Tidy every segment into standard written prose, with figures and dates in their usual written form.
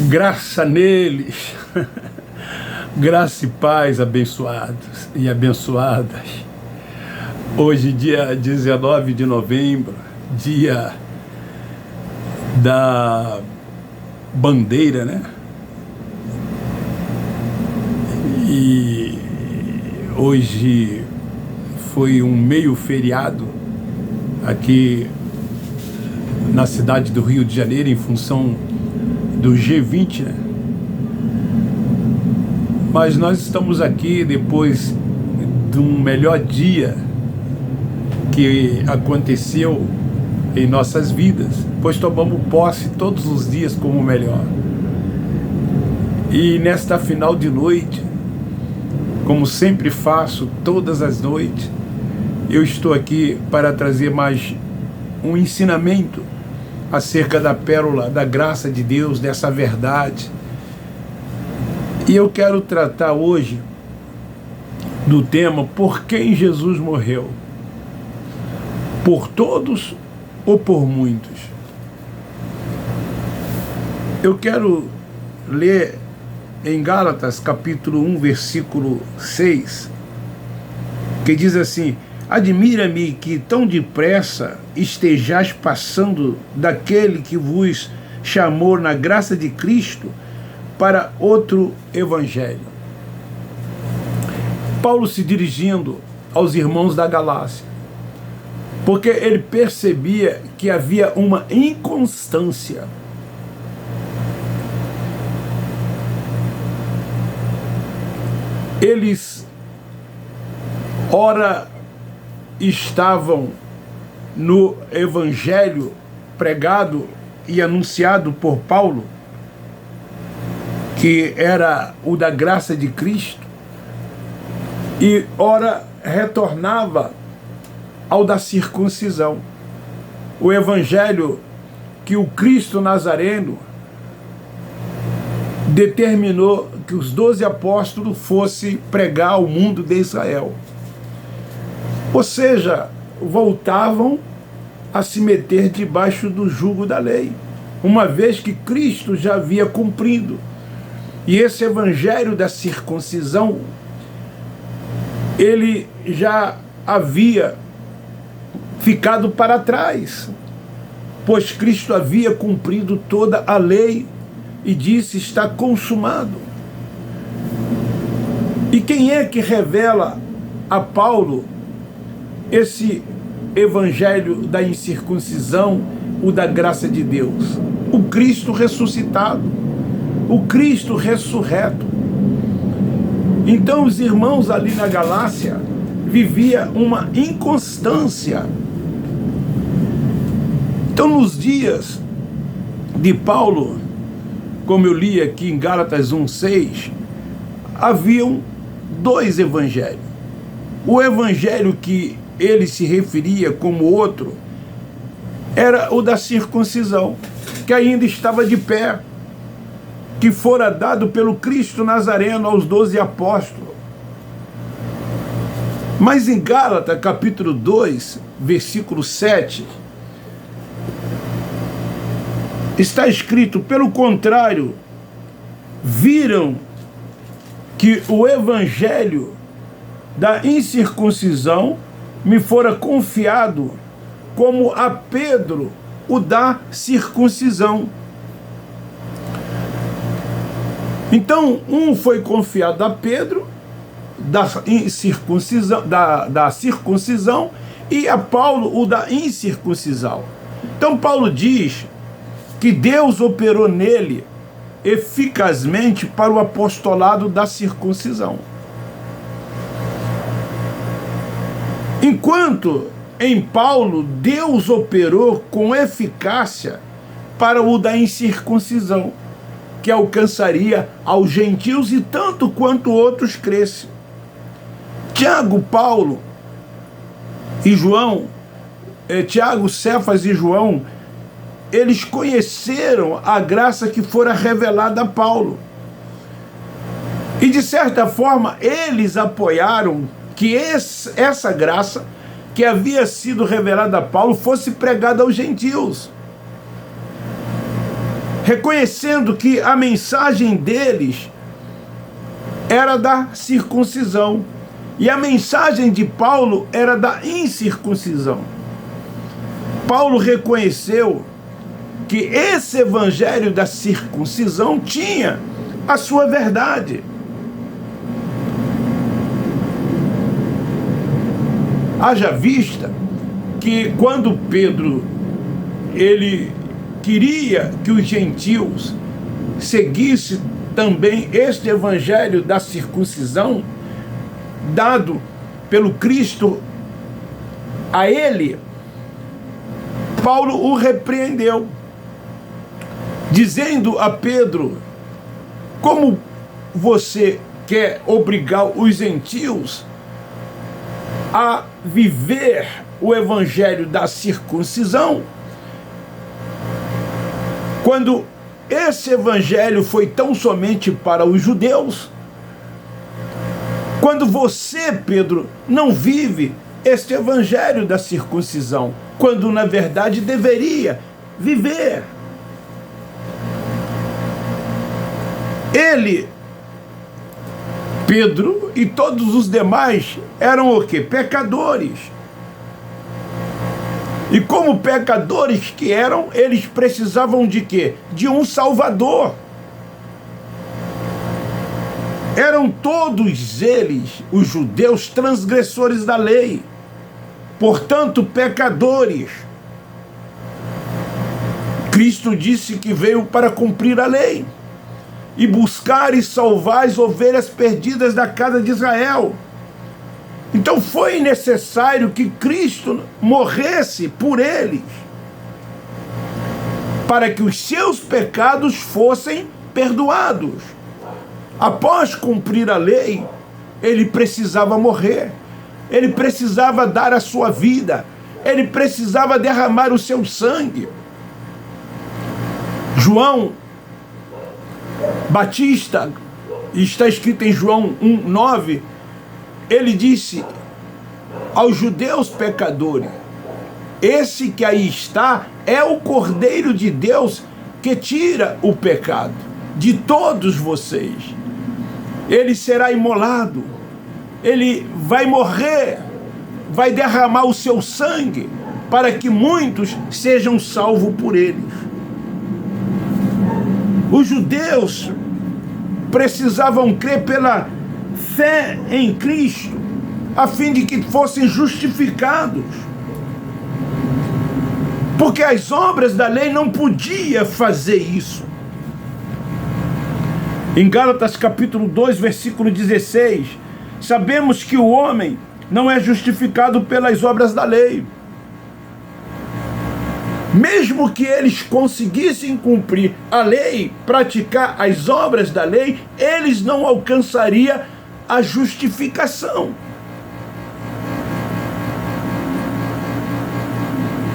Graça neles, graça e paz abençoados e abençoadas. Hoje, dia 19 de novembro, dia da bandeira, né? E hoje foi um meio feriado aqui na cidade do Rio de Janeiro, em função do G20, né? Mas nós estamos aqui depois de um melhor dia que aconteceu em nossas vidas, pois tomamos posse todos os dias como o melhor. E nesta final de noite, como sempre faço todas as noites, eu estou aqui para trazer mais um ensinamento acerca da pérola, da graça de Deus, dessa verdade. E eu quero tratar hoje do tema: por quem Jesus morreu? Por todos ou por muitos? Eu quero ler em Gálatas capítulo 1, versículo 6, que diz assim: admira-me que tão depressa estejais passando daquele que vos chamou na graça de Cristo para outro evangelho. Paulo se dirigindo aos irmãos da Galácia, porque ele percebia que havia uma inconstância. Eles, ora, estavam no evangelho pregado e anunciado por Paulo, que era o da graça de Cristo, e ora retornava ao da circuncisão, o evangelho que o Cristo Nazareno determinou que os 12 apóstolos fossem pregar ao mundo de Israel. Ou seja, voltavam a se meter debaixo do jugo da lei, uma vez que Cristo já havia cumprido. E esse evangelho da circuncisão, ele já havia ficado para trás, pois Cristo havia cumprido toda a lei e disse: está consumado. E quem é que revela a Paulo esse evangelho da incircuncisão, o da graça de Deus? O Cristo ressuscitado, o Cristo ressurreto. Então os irmãos ali na Galácia viviam uma inconstância. Então nos dias de Paulo, como eu li aqui em Gálatas 1:6, haviam dois evangelhos. O evangelho que ele se referia como outro era o da circuncisão, que ainda estava de pé, que fora dado pelo Cristo Nazareno aos 12 apóstolos. Mas em Gálatas capítulo 2, versículo 7, está escrito: pelo contrário, viram que o evangelho da incircuncisão me fora confiado, como a Pedro o da circuncisão. Então, um foi confiado a Pedro da circuncisão e a Paulo o da incircuncisão. Então Paulo diz que Deus operou nele eficazmente para o apostolado da circuncisão, enquanto em Paulo Deus operou com eficácia para o da incircuncisão, que alcançaria aos gentios e tanto quanto outros crescem. Tiago, Paulo e João, Tiago, Cefas e João, eles conheceram a graça que fora revelada a Paulo. E de certa forma eles apoiaram que essa graça que havia sido revelada a Paulo fosse pregada aos gentios. reconhecendo que a mensagem deles era da circuncisão e a mensagem de Paulo era da incircuncisão. Paulo reconheceu que esse evangelho da circuncisão tinha a sua verdade. Haja vista que quando Pedro ele queria que os gentios seguissem também este evangelho da circuncisão dado pelo Cristo a ele, Paulo o repreendeu, dizendo a Pedro: como você quer obrigar os gentios a viver o evangelho da circuncisão, quando esse evangelho foi tão somente para os judeus? Quando você, Pedro, não vive este evangelho da circuncisão, quando na verdade deveria viver. Ele, Pedro e todos os demais eram o quê? Pecadores. E como pecadores que eram, eles precisavam de quê? De um Salvador. Eram todos eles, os judeus, transgressores da lei, portanto, pecadores. Cristo disse que veio para cumprir a lei e buscar e salvar as ovelhas perdidas da casa de Israel. Então foi necessário que Cristo morresse por eles, para que os seus pecados fossem perdoados. Após cumprir a lei, ele precisava morrer, ele precisava dar a sua vida, ele precisava derramar o seu sangue. João Batista, está escrito em João 1:9, ele disse aos judeus pecadores: esse que aí está é o Cordeiro de Deus que tira o pecado de todos vocês. Ele será imolado, ele vai morrer, vai derramar o seu sangue para que muitos sejam salvos por eles. Os judeus precisavam crer pela fé em Cristo, a fim de que fossem justificados, porque as obras da lei não podiam fazer isso. Em Gálatas capítulo 2, versículo 16, sabemos que o homem não é justificado pelas obras da lei. Mesmo que eles conseguissem cumprir a lei, praticar as obras da lei, eles não alcançariam a justificação.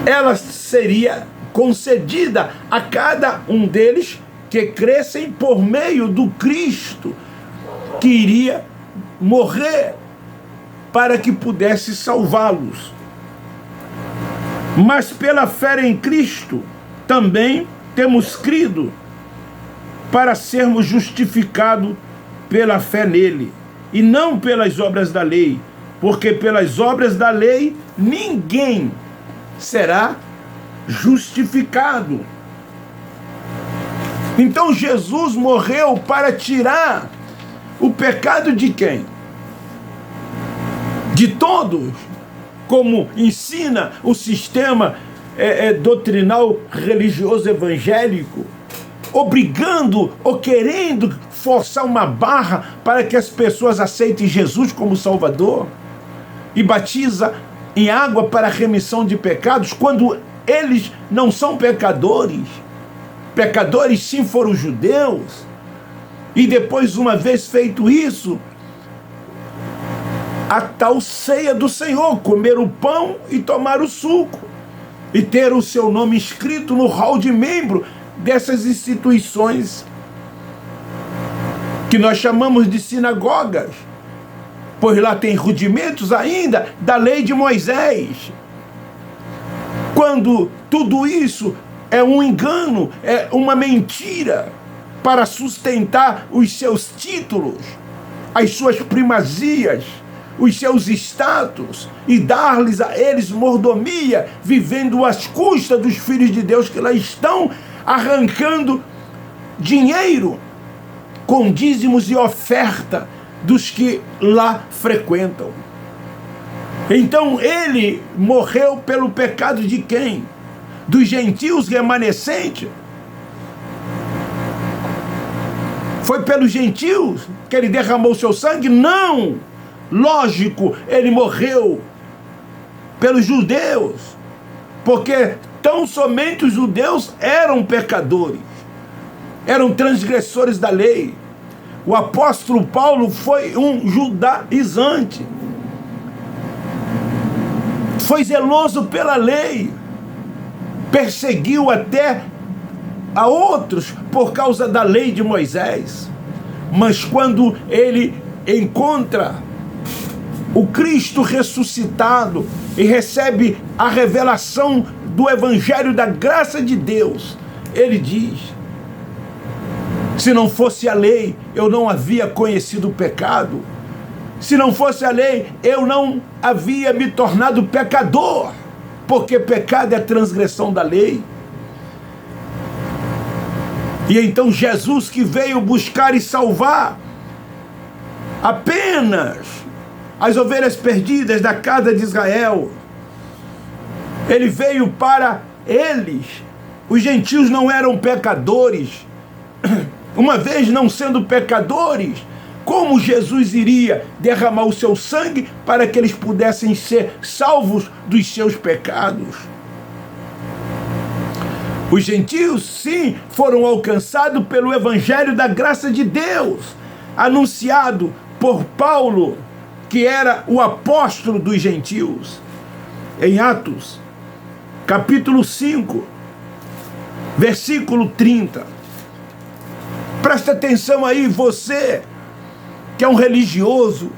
Ela seria concedida a cada um deles que crescem por meio do Cristo, que iria morrer para que pudesse salvá-los. Mas pela fé em Cristo também temos crido para sermos justificados pela fé nele, e não pelas obras da lei, porque pelas obras da lei ninguém será justificado. Então Jesus morreu para tirar o pecado de quem? De todos, como ensina o sistema doutrinal religioso evangélico, obrigando ou querendo forçar uma barra para que as pessoas aceitem Jesus como Salvador e batiza em água para a remissão de pecados, quando eles não são pecadores. Pecadores sim foram judeus. E depois, uma vez feito isso, a tal ceia do Senhor, comer o pão e tomar o suco, e ter o seu nome escrito no hall de membro dessas instituições que nós chamamos de sinagogas, pois lá tem rudimentos ainda da lei de Moisés. Quando tudo isso é um engano, é uma mentira para sustentar os seus títulos, as suas primazias, os seus status e dar-lhes a eles mordomia, vivendo às custas dos filhos de Deus que lá estão, arrancando dinheiro com dízimos e oferta dos que lá frequentam. Então ele morreu pelo pecado de quem? Dos gentios remanescentes? Foi pelos gentios que ele derramou seu sangue? Não! Lógico, ele morreu pelos judeus, porque tão somente os judeus eram pecadores, eram transgressores da lei. O apóstolo Paulo foi um judaizante, foi zeloso pela lei, perseguiu até a outros por causa da lei de Moisés. Mas quando ele encontra o Cristo ressuscitado e recebe a revelação do Evangelho da graça de Deus, ele diz: se não fosse a lei, eu não havia conhecido o pecado. Se não fosse a lei, eu não havia me tornado pecador, porque pecado é transgressão da lei. E então Jesus, que veio buscar e salvar apenas as ovelhas perdidas da casa de Israel, ele veio para eles. Os gentios não eram pecadores. Uma vez não sendo pecadores, como Jesus iria derramar o seu sangue para que eles pudessem ser salvos dos seus pecados? Os gentios, sim, foram alcançados pelo Evangelho da graça de Deus, anunciado por Paulo, que era o apóstolo dos gentios. Em Atos, capítulo 5, versículo 30. Presta atenção aí, você que é um religioso,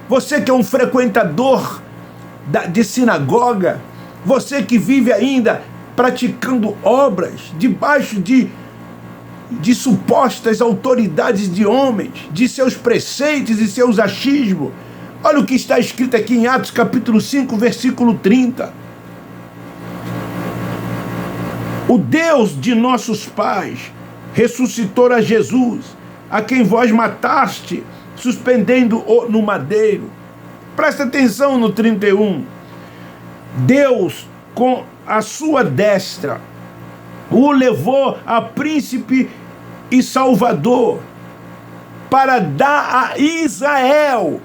você que é um frequentador de sinagoga, você que vive ainda praticando obras debaixo de supostas autoridades de homens, de seus preceitos e seus achismos. Olha o que está escrito aqui em Atos capítulo 5, versículo 30. O Deus de nossos pais ressuscitou a Jesus, a quem vós mataste, suspendendo-o no madeiro. Presta atenção no 31. Deus, com a sua destra, o levou a príncipe e salvador, para dar a Israel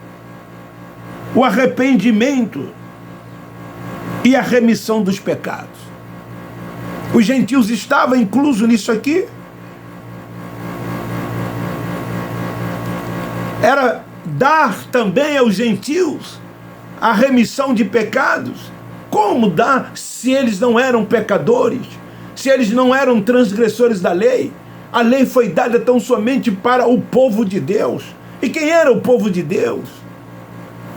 o arrependimento e a remissão dos pecados. Os gentios estavam inclusos nisso aqui? Era dar também aos gentios a remissão de pecados? Como dar se eles não eram pecadores? Se eles não eram transgressores da lei? A lei foi dada tão somente para o povo de Deus. E quem era o povo de Deus?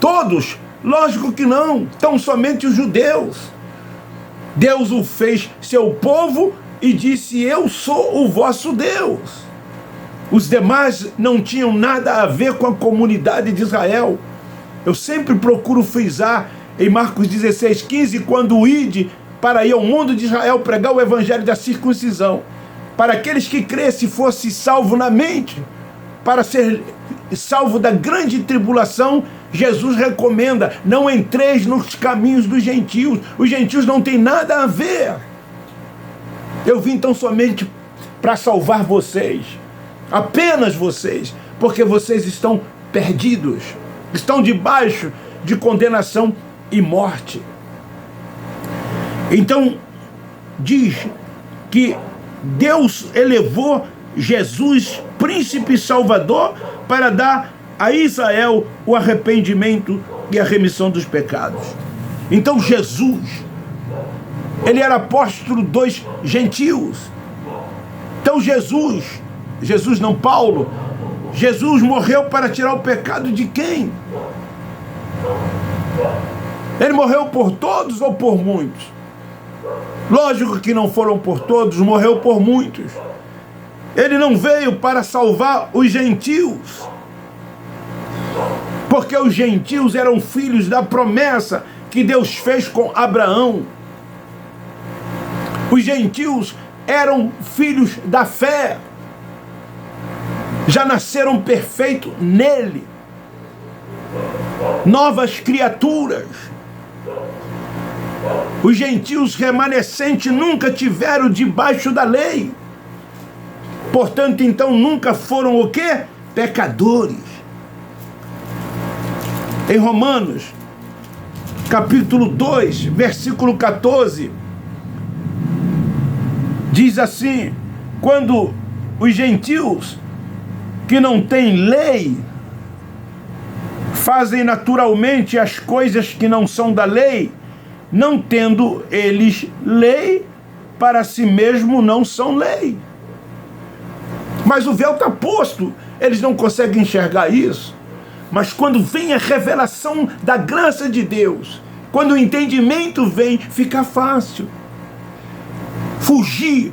Todos? Lógico que não, tão somente os judeus. Deus o fez seu povo e disse: eu sou o vosso Deus. Os demais não tinham nada a ver com a comunidade de Israel. Eu sempre procuro frisar em Marcos 16:15, quando ide para ir ao mundo de Israel pregar o evangelho da circuncisão, para aqueles que crescem fosse salvo na mente, para ser salvo da grande tribulação, Jesus recomenda: não entreis nos caminhos dos gentios. Os gentios não têm nada a ver. Eu vim tão somente para salvar vocês, apenas vocês, porque vocês estão perdidos, estão debaixo de condenação e morte. Então, diz que Deus elevou Jesus, príncipe e salvador, para dar a Israel o arrependimento e a remissão dos pecados. Então Jesus, ele era apóstolo dos gentios. Então Jesus não, Paulo, Jesus morreu para tirar o pecado de quem? Ele morreu por todos ou por muitos? Lógico que não foram por todos, morreu por muitos. Ele não veio para salvar os gentios, porque os gentios eram filhos da promessa que Deus fez com Abraão. Os gentios eram filhos da fé, já nasceram perfeitos nele, novas criaturas. Os gentios remanescentes nunca tiveram debaixo da lei, portanto, então, nunca foram o quê? Pecadores. Em Romanos, capítulo 2, versículo 14, diz assim: quando os gentios que não têm lei fazem naturalmente as coisas que não são da lei, não tendo eles lei, para si mesmo não são lei. Mas o véu está posto, eles não conseguem enxergar isso. Mas quando vem a revelação da graça de Deus, quando o entendimento vem, fica fácil fugir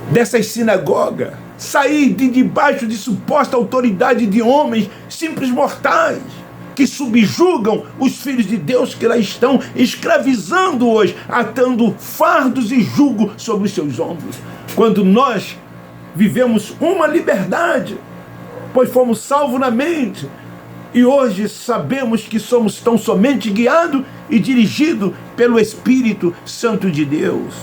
dessas sinagogas, sair de debaixo de suposta autoridade de homens simples mortais, que subjugam os filhos de Deus que lá estão, escravizando hoje, atando fardos e jugo sobre os seus ombros. Quando nós vivemos uma liberdade, pois fomos salvos na mente, e hoje sabemos que somos tão somente guiados e dirigidos pelo Espírito Santo de Deus.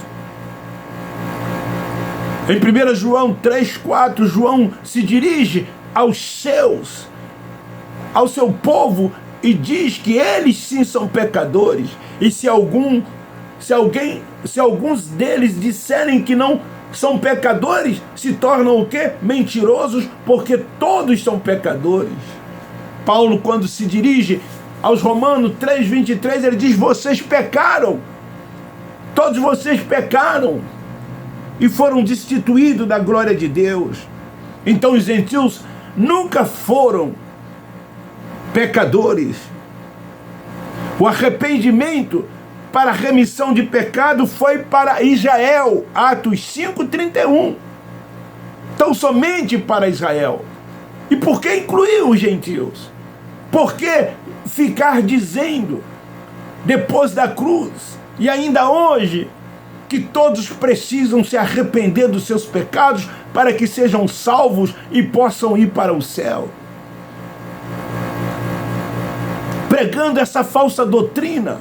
Em 1 João 3,4, João se dirige aos seus, ao seu povo, e diz que eles sim são pecadores. E se alguns deles disserem que não são pecadores, se tornam o quê? Mentirosos, porque todos são pecadores. Paulo, quando se dirige aos Romanos 3,23, ele diz: vocês pecaram, todos vocês pecaram e foram destituídos da glória de Deus. Então os gentios nunca foram pecadores. O arrependimento para a remissão de pecado foi para Israel, Atos 5,31. Então somente para Israel. E por que incluir os gentios? Por que ficar dizendo, depois da cruz, e ainda hoje, que todos precisam se arrepender dos seus pecados para que sejam salvos e possam ir para o céu? Pregando essa falsa doutrina,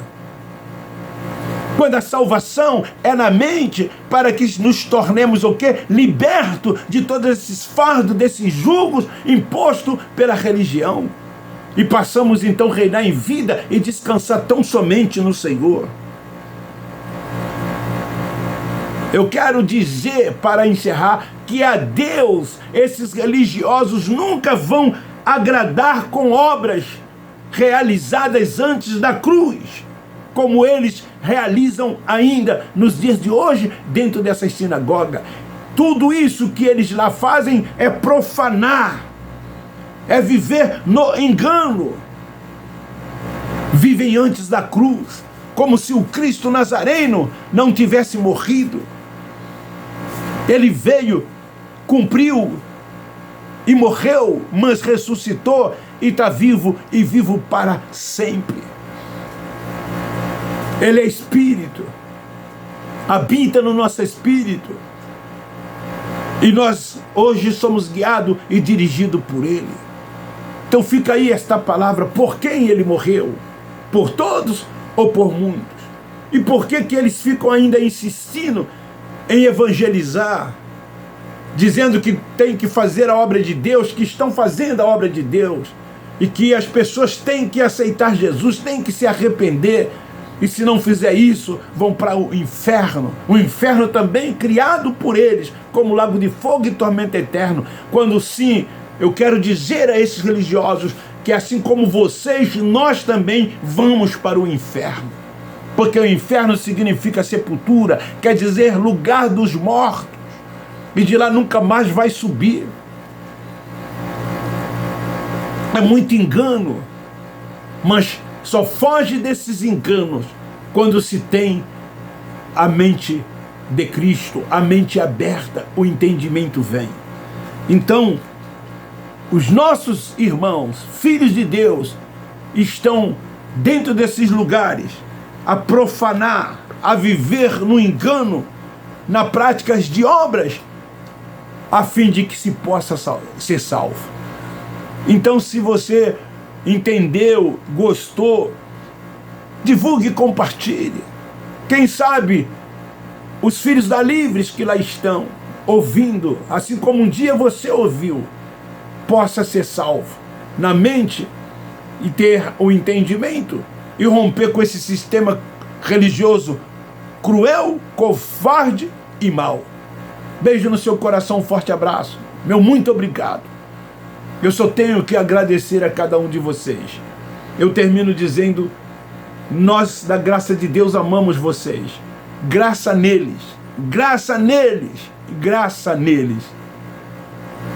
quando a salvação é na mente, para que nos tornemos o quê? Libertos de todos esses fardos, desses julgos impostos pela religião. E passamos então a reinar em vida e descansar tão somente no Senhor. Eu quero dizer, para encerrar, que a Deus esses religiosos nunca vão agradar com obras realizadas antes da cruz, como eles realizam ainda nos dias de hoje dentro dessas sinagogas. Tudo isso que eles lá fazem é profanar, é viver no engano. Vivem antes da cruz, como se o Cristo Nazareno não tivesse morrido. Ele veio, cumpriu e morreu, mas ressuscitou e está vivo e vivo para sempre. Ele é Espírito, habita no nosso espírito, e nós hoje somos guiados e dirigidos por Ele. Então fica aí esta palavra: por quem Ele morreu? Por todos ou por muitos? E por que eles ficam ainda insistindo em evangelizar, dizendo que tem que fazer a obra de Deus, que estão fazendo a obra de Deus, e que as pessoas têm que aceitar Jesus, têm que se arrepender, e se não fizer isso, vão para o inferno também criado por eles, como lago de fogo e tormento eterno. Quando sim, eu quero dizer a esses religiosos que assim como vocês, nós também vamos para o inferno, porque o inferno significa sepultura, quer dizer lugar dos mortos, e de lá nunca mais vai subir. É muito engano, mas só foge desses enganos quando se tem a mente de Cristo, a mente aberta, o entendimento vem. Então, os nossos irmãos, filhos de Deus, estão dentro desses lugares a profanar, a viver no engano, na prática de obras, a fim de que se possa ser salvo. Então, se você entendeu, gostou, divulgue e compartilhe. Quem sabe os filhos da Livres que lá estão ouvindo, assim como um dia você ouviu, possa ser salvo na mente e ter o entendimento e romper com esse sistema religioso cruel, covarde e mau. Beijo no seu coração, um forte abraço. Meu muito obrigado. Eu só tenho que agradecer a cada um de vocês. Eu termino dizendo: nós, da graça de Deus, amamos vocês. Graça neles, graça neles, graça neles.